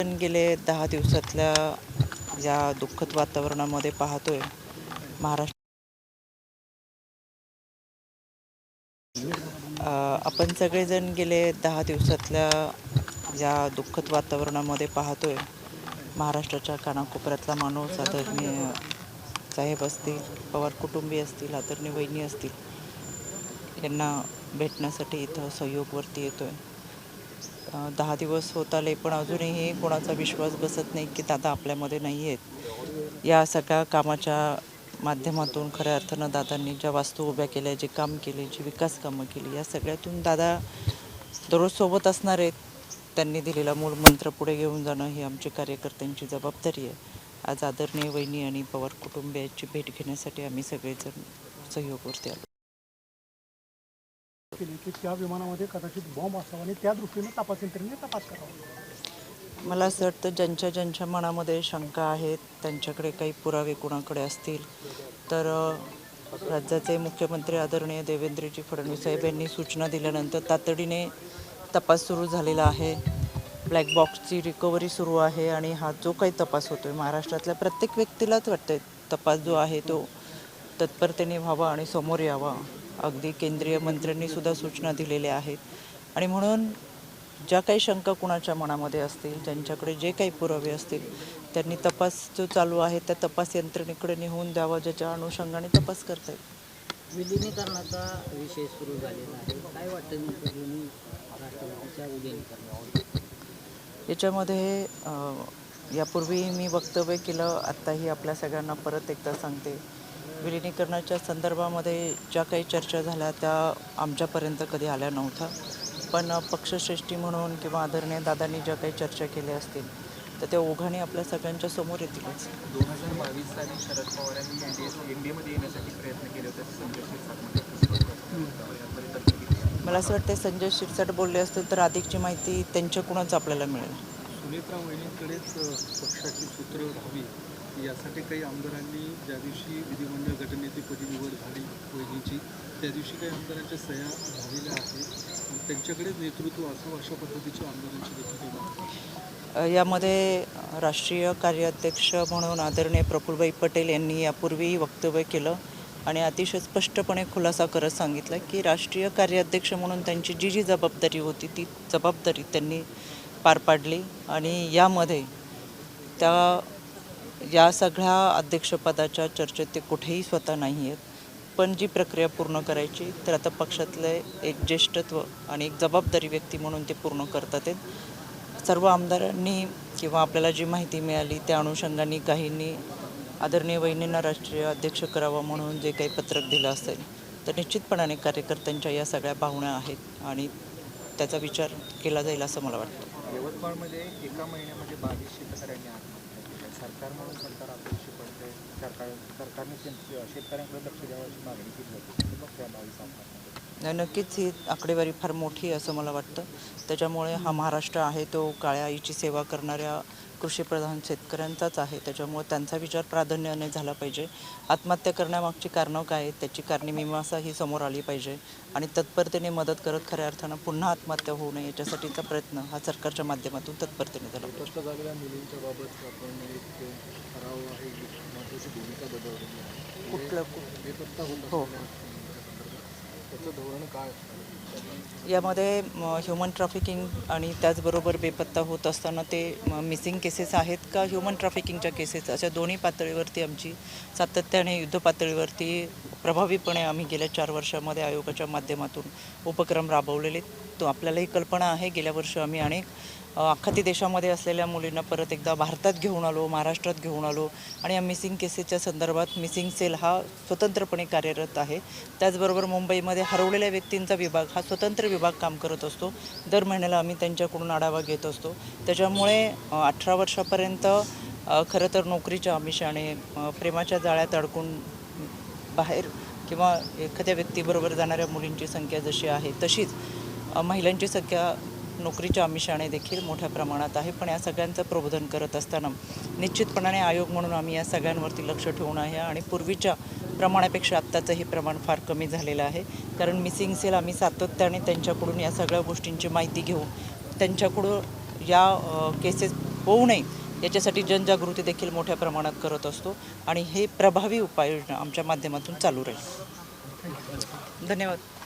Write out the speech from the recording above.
आपण गेले 10 दिवसातल्या या दुःखद वातावरणामध्ये पाहतोय महाराष्ट्र. आपण सगळेजण गेले 10 दिवसातल्या या दुःखद वातावरणामध्ये पाहतोय महाराष्ट्राच्या कानाकोपऱ्यातला माणूस, आदरणीय साहेब असतील, पवार कुटुंबीय असतील, आदरणीय वहिनी असतील, यांना भेटण्यासाठी इथं सहयोगवरती येतोय. 10 दिवस होत आले, पण अजूनही कोणाचा विश्वास बसत नाही की दादा आपल्यामध्ये नाही आहेत. या सगळ्या कामाच्या माध्यमातून खऱ्या अर्थानं दादांनी ज्या वास्तू उभ्या केल्या, जे काम केले, जी विकास कामं केली, या सगळ्यातून दादा दररोज सोबत असणार आहेत. त्यांनी दिलेला मूळ मंत्र पुढे घेऊन जाणं ही आमची कार्यकर्त्यांची जबाबदारी आहे. आज आदरणीय वहिनी आणि पवार कुटुंबियांची भेट घेण्यासाठी आम्ही सगळेजण सहयोगवरती आलो. की त्या विमानामध्ये कदाचित बॉम्ब असावा आणि त्या दृष्टीने तपास यंत्रणेने तपास करावा. मला असं वाटतं ज्यांच्या मनामध्ये शंका आहेत, त्यांच्याकडे काही पुरावे कुणाकडे असतील तर राज्याचे मुख्यमंत्री आदरणीय देवेंद्रजी फडणवीस साहेब यांनी सूचना दिल्यानंतर तातडीने तपास सुरू झालेला आहे. ब्लॅक बॉक्सची रिकव्हरी सुरू आहे आणि हा जो काही तपास होतो आहे महाराष्ट्रातल्या प्रत्येक व्यक्तीलाच वाटतं तपास जो आहे तो तत्परतेने व्हावा आणि समोर यावा. अगदी केंद्रीय मंत्र्यांनीसुद्धा सूचना दिलेल्या आहेत आणि म्हणून ज्या काही शंका कुणाच्या मनामध्ये असतील, ज्यांच्याकडे जे काही पुरावे असतील, त्यांनी तपास जो चालू आहे त्या तपास यंत्रणेकडे नेऊन द्यावा, ज्याच्या अनुषंगाने तपास करता येईल. विलिनीकरणाचा विषय सुरू झालेला आहे. काय वाटतं नेमकं दोन्ही राष्ट्रवादीच्या विलिनीकरणावर? याच्यामध्ये यापूर्वी मी वक्तव्य केलं, आत्ताही आपल्या सगळ्यांना परत एकदा सांगते, विलिनीकरणाच्या संदर्भामध्ये ज्या काही चर्चा झाल्या त्या आमच्यापर्यंत कधी आल्या नव्हत्या. पण पक्षश्रेष्ठी म्हणून किंवा आदरणीय दादांनी ज्या काही चर्चा केल्या असतील तर त्या ओघाने आपल्या सगळ्यांच्या समोर येतीलच. 2022 साली शरद पवारांनी एनडीएमध्ये येण्यासाठी प्रयत्न केले होते. संजय शिरसाट मला असं वाटतं संजय शिरसाट बोलले असतील तर अधिकची माहिती त्यांच्याकडूनच आपल्याला मिळेल. सुनेत्रा वहिनींकडेच पक्षाची सूत्र व्हावी यासाठी काही आमदारांनी ज्या दिवशी विधिमंडळ गटनेतेपदी निवड झाली वहिनीची, त्या दिवशी काही आमदारांच्या सह्या झालेल्या आहेत. त्यांच्याकडेच नेतृत्व असं अशा पद्धतीच्या आमदारांची देखील यामध्ये राष्ट्रीय कार्याध्यक्ष म्हणून आदरणीय प्रफुल्लभाई पटेल यांनी यापूर्वी वक्तव्य केलं आणि अतिशय स्पष्टपणे खुलासा करत सांगितलं की राष्ट्रीय कार्याध्यक्ष म्हणून त्यांची जी जबाबदारी होती ती जबाबदारी त्यांनी पार पाडली आणि यामध्ये या सगळ्या अध्यक्षपदाच्या चर्चेत ते कुठेही स्वतः नाही आहेत. पण जी प्रक्रिया पूर्ण करायची तर आता पक्षातले एक ज्येष्ठत्व आणि एक जबाबदारी व्यक्ती म्हणून ते पूर्ण करतात आहेत. सर्व आमदारांनी किंवा आपल्याला जी माहिती मिळाली त्या अनुषंगाने काहींनी आदरणीय वहिनींना राष्ट्रीय अध्यक्ष करावं म्हणून जे काही पत्रक दिलं असेल तर निश्चितपणाने कार्यकर्त्यांच्या या सगळ्या भावना आहेत आणि त्याचा विचार केला जाईल असं मला वाटतं. यवतमाळमध्ये एका महिन्यामध्ये 22 शेतकऱ्यांनी आत्महत्या केल्या. सरकार म्हणून सरकार अपयशी पडते. सरकारने शेतकऱ्यांकडे लक्ष द्यावयाची मागणी केली होती. मग त्या 22 आत्महत्या नक्कीच ही आकडेवारी फार मोठी आहे असं मला वाटतं. त्याच्यामुळे हा महाराष्ट्र आहे तो काळ्या आईची सेवा करणाऱ्या कृषीप्रधान शेतकऱ्यांचाच आहे. त्याच्यामुळे त्यांचा विचार प्राधान्याने झाला पाहिजे. आत्महत्या करण्यामागची कारणं काय आहेत त्याची मीमांसा ही समोर आली पाहिजे आणि तत्परतेने मदत करत खऱ्या अर्थानं पुन्हा आत्महत्या होऊ नये याच्यासाठीचा प्रयत्न हा सरकारच्या माध्यमातून तत्परतेने झाला पाहिजे. झालेल्या मुलींच्या बाबत आपण एक ठराव आहे, महत्त्वाची भूमिका बजावली आहे. कुठलं हो त्याचं धोरण काय? यामध्ये ह्युमन ट्रॅफिकिंग आणि त्याचबरोबर बेपत्ता होत असताना ते मिसिंग केसेस आहेत का ह्युमन ट्रॅफिकिंगच्या केसेस, अशा दोन्ही पातळीवरती आमची सातत्याने युद्ध पातळीवरती प्रभावीपणे आम्ही गेल्या 4 वर्षामध्ये आयोगाच्या माध्यमातून उपक्रम राबवलेले. तो आपल्यालाही कल्पना आहे. गेल्या वर्षी आम्ही अनेक आखाती देशामध्ये असलेल्या मुलींना परत एकदा भारतात घेऊन आलो, महाराष्ट्रात घेऊन आलो आणि या मिसिंग केसेसच्या संदर्भात मिसिंग सेल हा स्वतंत्रपणे कार्यरत आहे. त्याचबरोबर मुंबईमध्ये हरवलेल्या व्यक्तींचा विभाग हा स्वतंत्र विभाग काम करत असतो. दर महिन्याला आम्ही त्यांच्याकडून आढावा घेत असतो. त्याच्यामुळे 18 वर्षापर्यंत खरं तर नोकरीच्या आमिषाने प्रेमाच्या जाळ्यात अडकून बाहेर किंवा एखाद्या व्यक्तीबरोबर जाणाऱ्या मुलींची संख्या जशी आहे तशीच महिलांची संख्या नोकरीच्या आमिषाने देखील मोठ्या प्रमाणात आहे. पण या सगळ्यांचं प्रबोधन करत असताना निश्चितपणाने आयोग म्हणून आम्ही या सगळ्यांवरती लक्ष ठेवून आहे आणि पूर्वीच्या प्रमाणापेक्षा आत्ताचं हे प्रमाण फार कमी झालेलं आहे. कारण मिसिंग सेल आम्ही सातत्याने त्यांच्याकडून या सगळ्या गोष्टींची माहिती घेऊन त्यांच्याकडून या केसेस होऊ नये याच्यासाठी जनजागृती देखील मोठ्या प्रमाणात करत असतो आणि हे प्रभावी उपाययोजना आमच्या माध्यमातून चालू राहील. धन्यवाद.